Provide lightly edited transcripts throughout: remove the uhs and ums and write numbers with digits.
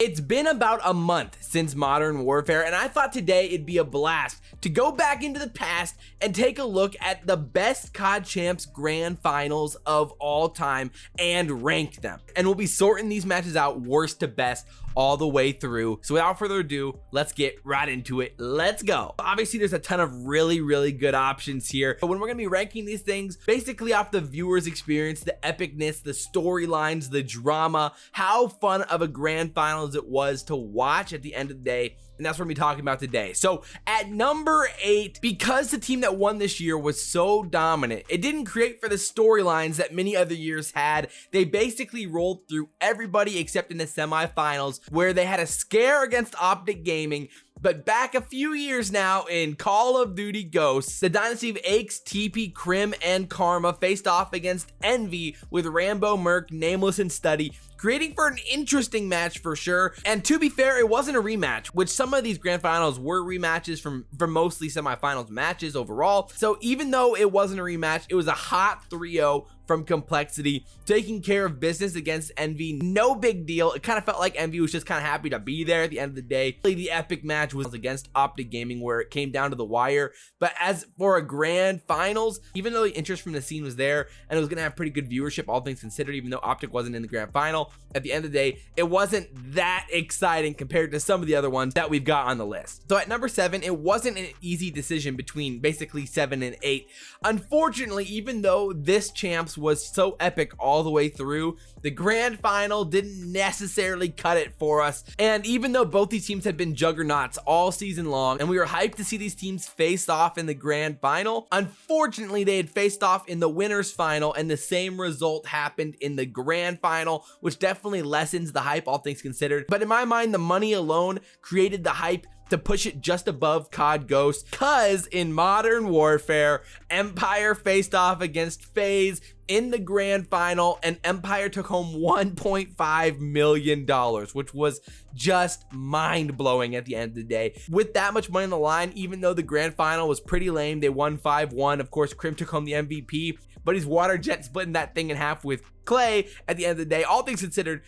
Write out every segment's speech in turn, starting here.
It's been about a month since Modern Warfare, and I thought today it'd be a blast to go back into the past and take a look at the best CoD Champs Grand Finals of all time and rank them. And we'll be sorting these matches out worst to best all the way through. So without further ado, let's get right into it. Let's go. Obviously, there's a ton of really good options here, but when we're gonna be ranking these things basically off the viewer's experience, the epicness, the storylines, the drama, how fun of a grand finals it was to watch at the end of the day, and that's what we're talking about today. So at number 8, because the team that won this year was so dominant, it didn't create for the storylines that many other years had. They basically rolled through everybody except in the semifinals, where they had a scare against OpTic Gaming. But back a few years now in Call of Duty Ghosts, the dynasty of Aches, TP, Crim, and Karma faced off against Envy with Rambo, Merc, Nameless, and Study, creating for an interesting match for sure. And to be fair, it wasn't a rematch, which some of these grand finals were rematches from mostly semifinals matches overall. So even though it wasn't a rematch, it was a hot 3-0 from Complexity, taking care of business against Envy. No big deal. It kind of felt like Envy was just kind of happy to be there at the end of the day. The epic match was against OpTic Gaming, where it came down to the wire. But as for a grand finals, even though the interest from the scene was there and it was gonna have pretty good viewership, all things considered, even though OpTic wasn't in the grand final, at the end of the day, it wasn't that exciting compared to some of the other ones that we've got on the list. So at number 7, it wasn't an easy decision between basically 7 and 8. Unfortunately, even though this champs was so epic all the way through, the grand final didn't necessarily cut it for us. And even though both these teams had been juggernauts all season long and we were hyped to see these teams face off in the grand final, unfortunately they had faced off in the winners final, and the same result happened in the grand final, which definitely lessens the hype, all things considered. But in my mind, the money alone created the hype to push it just above CoD Ghost, cause in Modern Warfare, Empire faced off against Faze in the grand final, and Empire took home $1.5 million, which was just mind-blowing at the end of the day. With that much money on the line, even though the grand final was pretty lame, they won 5-1. Of course, Crim took home the MVP, but he's water jet splitting that thing in half with Clay at the end of the day. All things considered,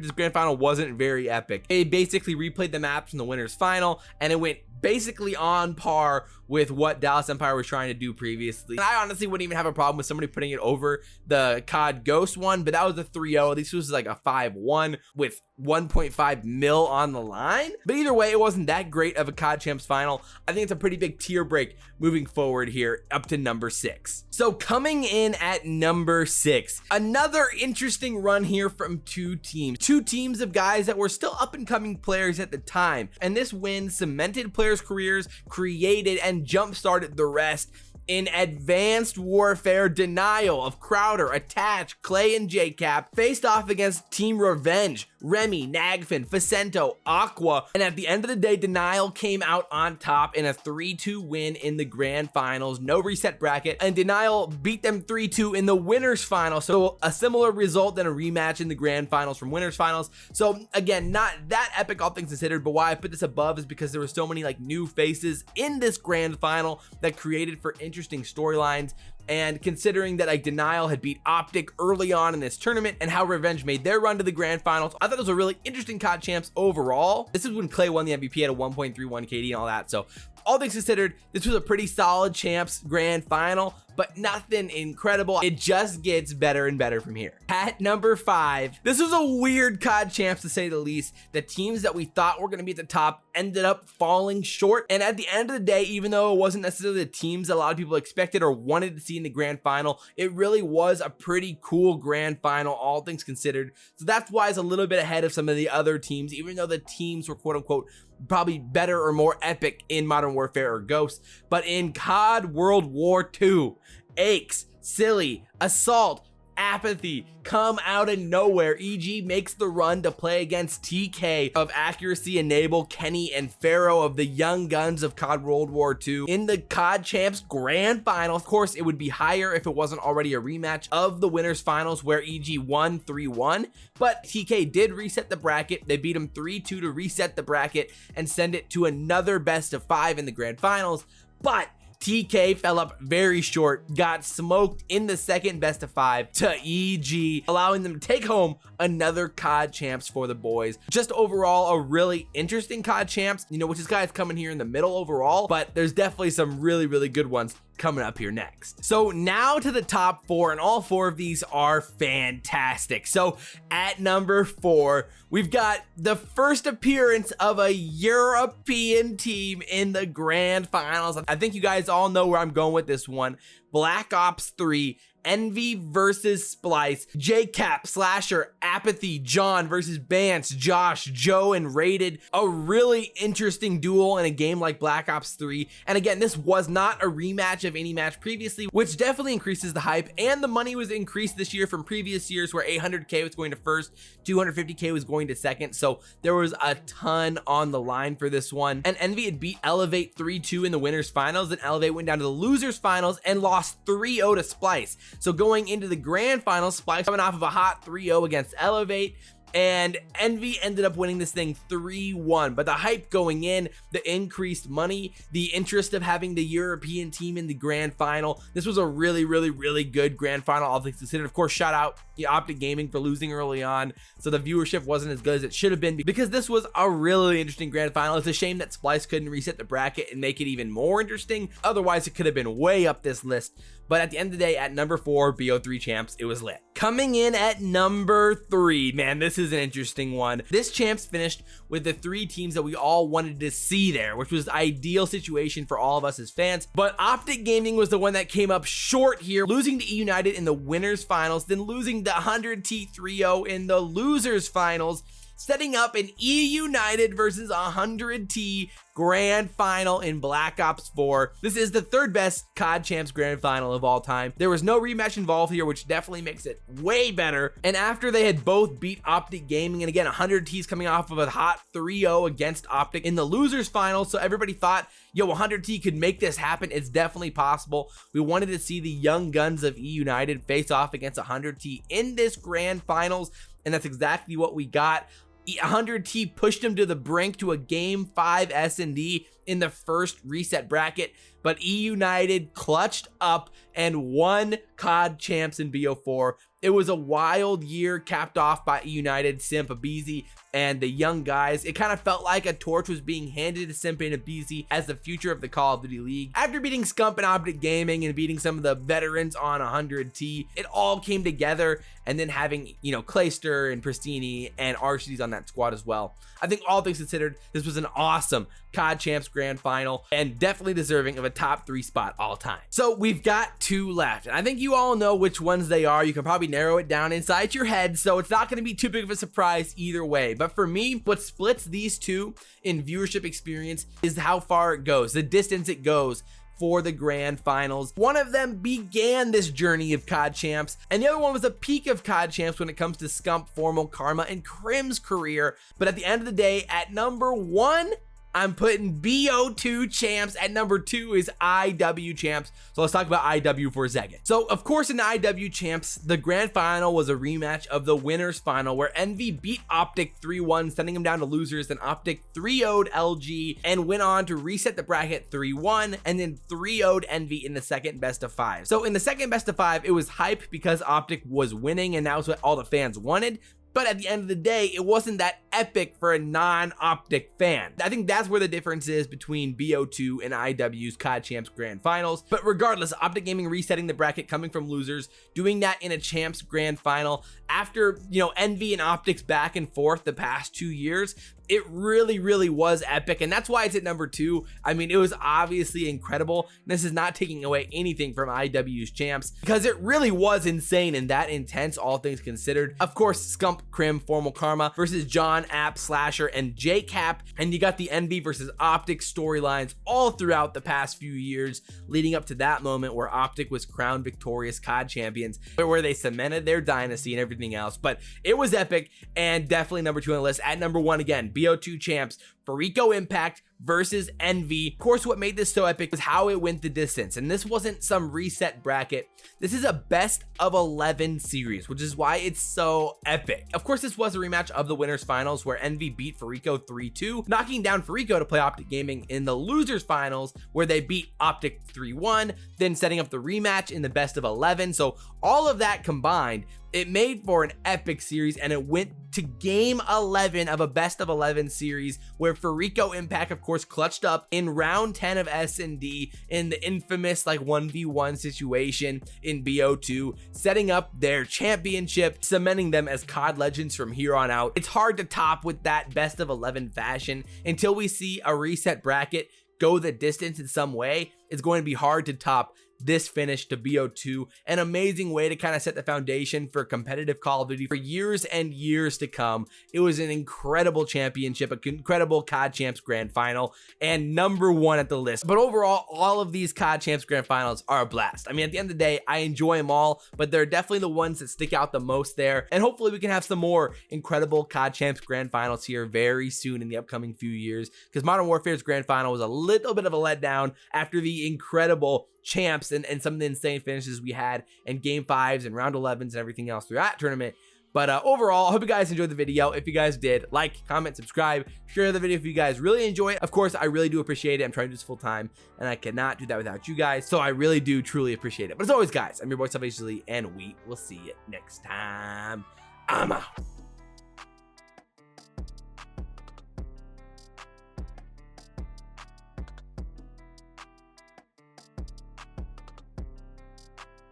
this grand final wasn't very epic. They basically replayed the maps from the winners final, and it went basically on par with what Dallas Empire was trying to do previously. And I honestly wouldn't even have a problem with somebody putting it over the CoD Ghost one, but that was a 3-0. This was like a 5-1 with 1.5 mil on the line. But either way, it wasn't that great of a CoD Champs final. I think it's a pretty big tier break moving forward here up to number 6. So coming in at number 6, another interesting run here from two teams of guys that were still up and coming players at the time. And this win cemented players' careers, created and jump-started the rest. In Advanced Warfare, Denial of Crowder, Attach, Clay, and JCap faced off against Team Revenge, Remy, Nagfin, Facento, Aqua, and at the end of the day, Denial came out on top in a 3-2 win in the grand finals. No reset bracket, and Denial beat them 3-2 in the winners final. So a similar result than a rematch in the grand finals from winners finals. So again, not that epic, all things considered, but why I put this above is because there were so many like new faces in this grand final that created for interesting storylines. And considering that like Denial had beat OpTic early on in this tournament and how Revenge made their run to the grand finals, I thought it was a really interesting CoD Champs overall. This is when Clay won the MVP at a 1.31 KD and all that. So all things considered, this was a pretty solid Champs grand final, but nothing incredible. It just gets better and better from here. At number 5, this was a weird CoD Champs to say the least. The teams that we thought were going to be at the top ended up falling short. And at the end of the day, even though it wasn't necessarily the teams a lot of people expected or wanted to see in the grand final, it really was a pretty cool grand final, all things considered. So that's why it's a little bit ahead of some of the other teams, even though the teams were quote unquote probably better or more epic in Modern Warfare or Ghosts. But in CoD World War II, Aches, Silly, Assault, Apathy come out of nowhere. EG makes the run to play against TK of Accuracy, Enable, Kenny, and Pharaoh of the Young Guns of CoD World War II in the CoD Champs Grand Final. Of course, it would be higher if it wasn't already a rematch of the winners finals where EG won 3-1, but TK did reset the bracket. They beat him 3-2 to reset the bracket and send it to another best of 5 in the Grand Finals. But TK fell up very short, got smoked in the second best of 5 to EG, allowing them to take home another CoD Champs for the boys. Just overall a really interesting CoD Champs, you know, which is guys coming here in the middle overall, but there's definitely some really good ones coming up here next. So now to the top 4, and all 4 of these are fantastic. So at number 4, we've got the first appearance of a European team in the grand finals. I think you guys all know where I'm going with this one. Black Ops 3, Envy versus Splice, JCap, Slasher, Apathy, John versus Bance, Josh, Joe, and Rated. A really interesting duel in a game like Black Ops 3. And again, this was not a rematch of any match previously, which definitely increases the hype, and the money was increased this year from previous years where 800K was going to first, 250K was going to second. So there was a ton on the line for this one. And Envy had beat Elevate 3-2 in the winners finals, and Elevate went down to the losers finals and lost 3-0 to Splice. So going into the grand finals, Splice coming off of a hot 3-0 against Elevate, and Envy ended up winning this thing 3-1. But the hype going in, the increased money, the interest of having the European team in the grand final, this was a really good grand final, all things considered. Of course, shout out OpTic Gaming for losing early on, so the viewership wasn't as good as it should have been, because this was a really interesting grand final. It's a shame that Splice couldn't reset the bracket and make it even more interesting. Otherwise, it could have been way up this list. But at the end of the day, at number 4, BO3 Champs, it was lit. Coming in at number 3, man, this is an interesting one. This Champs finished with the 3 teams that we all wanted to see there, which was the ideal situation for all of us as fans. But OpTic Gaming was the one that came up short here, losing to E United in the winners finals, then losing the 100T 3-0 in the losers finals, setting up an E United versus 100T grand final in Black Ops 4. This is the 3rd best CoD Champs grand final of all time. There was no rematch involved here, which definitely makes it way better. And after they had both beat OpTic Gaming, and again, 100T's coming off of a hot 3-0 against OpTic in the losers final, so everybody thought, yo, 100T could make this happen. It's definitely possible. We wanted to see the young guns of E United face off against 100T in this grand finals, and that's exactly what we got. 100T pushed him to the brink to a game 5 S&D in the first reset bracket, but E United clutched up and won CoD Champs in BO4. It was a wild year, capped off by E United, Simp, Abezy, and the young guys. It kind of felt like a torch was being handed to Simp and Abezy as the future of the Call of Duty League. After beating Scump and OpTic Gaming and beating some of the veterans on 100T, it all came together, and then having, you know, Clayster and Priestahh and Archie's on that squad as well. I think all things considered, this was an awesome CoD Champs grand final, and definitely deserving of a top 3 spot all time. So we've got 2 left, and I think you all know which ones they are. You can probably narrow it down inside your head, so it's not going to be too big of a surprise either way. But for me, what splits these 2 in viewership experience is how far it goes, the distance it goes for the grand finals. One of them began this journey of CoD Champs, and the other one was a peak of CoD Champs when it comes to Scump, Formal, Karma, and Crim's career. But at the end of the day, at number 1, I'm putting BO2 Champs. At number 2 is IW Champs. So let's talk about IW for a second. So of course, in IW Champs, the grand final was a rematch of the winners final, where Envy beat OpTic 3-1, sending them down to losers. Then OpTic 3-0'd LG and went on to reset the bracket 3-1, and then 3-0'd Envy in the second best of 5. So in the second best of 5, it was hype because OpTic was winning, and that was what all the fans wanted. But at the end of the day, it wasn't that epic for a non-OpTic fan. I think that's where the difference is between BO2 and IW's CoD Champs Grand Finals. But regardless, OpTic Gaming resetting the bracket, coming from losers, doing that in a Champs Grand Final after, you know, Envy and OpTic's back and forth the past 2 years. It really was epic, and that's why it's at number 2. I mean, it was obviously incredible. This is not taking away anything from IW's Champs, because it really was insane and that intense, all things considered. Of course, Scump, Crim, Formal, Karma versus John, App, Slasher, and JCap, and you got the Envy versus OpTic storylines all throughout the past few years, leading up to that moment where OpTic was crowned victorious CoD champions, where they cemented their dynasty and everything else. But it was epic, and definitely number 2 on the list. At number 1 again, BO2 Champs, Farico Impact versus Envy. Of course, what made this so epic was how it went the distance, and this wasn't some reset bracket. This is a best of 11 series, which is why it's so epic. Of course, this was a rematch of the winners finals where Envy beat Farico 3-2, knocking down Farico to play OpTic Gaming in the losers finals where they beat OpTic 3-1, then setting up the rematch in the best of 11. So all of that combined, it made for an epic series, and it went to game 11 of a best of 11 series where Farico Impact, of course, clutched up in round 10 of S&D in the infamous like 1v1 situation in BO2, setting up their championship, cementing them as COD legends from here on out. It's hard to top with that best of 11 fashion until we see a reset bracket go the distance in some way. It's going to be hard to top this finish to BO2, an amazing way to kind of set the foundation for competitive Call of Duty for years and years to come. It was an incredible championship, an incredible COD Champs Grand Final, and #1 at the list. But overall, all of these COD Champs Grand Finals are a blast. I mean, at the end of the day, I enjoy them all, but they're definitely the ones that stick out the most there. And hopefully we can have some more incredible COD Champs Grand Finals here very soon in the upcoming few years, because Modern Warfare's Grand Final was a little bit of a letdown after the incredible champs and some of the insane finishes we had in game 5s and round 11s and everything else throughout that tournament. But overall, I hope you guys enjoyed the video. If you guys did, like, comment, subscribe, share the video if you guys really enjoy it. Of course, I really do appreciate it. I'm trying to do this full time, and I cannot do that without you guys. So I really do truly appreciate it. But as always, guys, I'm your boy, ILLeY, and we will see you next time. I'm out.